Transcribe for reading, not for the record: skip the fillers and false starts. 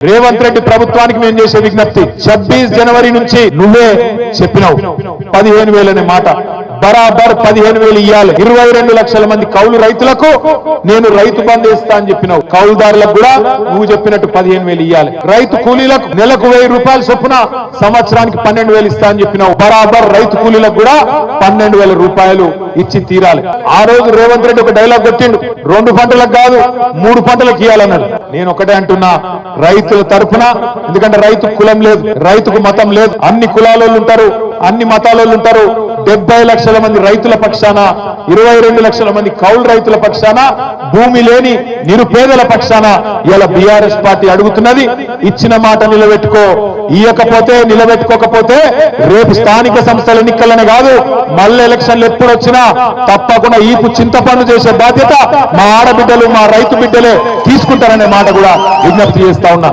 రేవంత్ రెడ్డి ప్రభుత్వానికి మేము చేసే విజ్ఞప్తి 26 జనవరి నుంచి నువ్వే చెప్పినావు 15,000 అనే మాట బరాబర్ 15,000 ఇయ్యాలి 22 లక్షల మంది కౌలు రైతులకు నేను రైతు బంధు ఇస్తా అని చెప్పినావు కౌలుదారులకు కూడా నువ్వు చెప్పినట్టు 15,000 ఇయ్యాలి రైతు కూలీలకు నెలకు 1000 రూపాయల చొప్పున సంవత్సరానికి 12,000 ఇస్తా అని చెప్పినావు బరాబర్ రైతు కూలీలకు కూడా 12,000 రూపాయలు ఇచ్చి తీరాలి ఆ రోజు రేవంత్ రెడ్డి ఒక డైలాగ్ కొట్టిండు 2 పంటలకు కాదు 3 పంటలకు ఇవ్వాలన్నాడు నేను ఒకటే అంటున్నా రైతుల తరఫున ఎందుకంటే రైతు కులం లేదు రైతుకు మతం లేదు అన్ని కులాల ఉంటారు అన్ని మతాల ఉంటారు 70 లక్షల మంది రైతుల పక్షాన 22 లక్షల మంది కౌలు రైతుల పక్షాన భూమి లేని నిరుపేదల పక్షాన ఇలా బీఆర్ఎస్ పార్టీ అడుగుతున్నది ఇచ్చిన మాట నిలబెట్టుకో ఇయ్యకపోతే నిలబెట్టుకోకపోతే రేపు స్థానిక సంస్థల ఎన్నికలనే కాదు మళ్ళీ ఎలక్షన్లు ఎప్పుడు వచ్చినా తప్పకుండా ఈపు చింతపండు చేసే బాధ్యత మా ఆడబిడ్డలు మా రైతు బిడ్డలే తీసుకుంటారనే మాట కూడా విజ్ఞప్తి చేస్తా ఉన్నా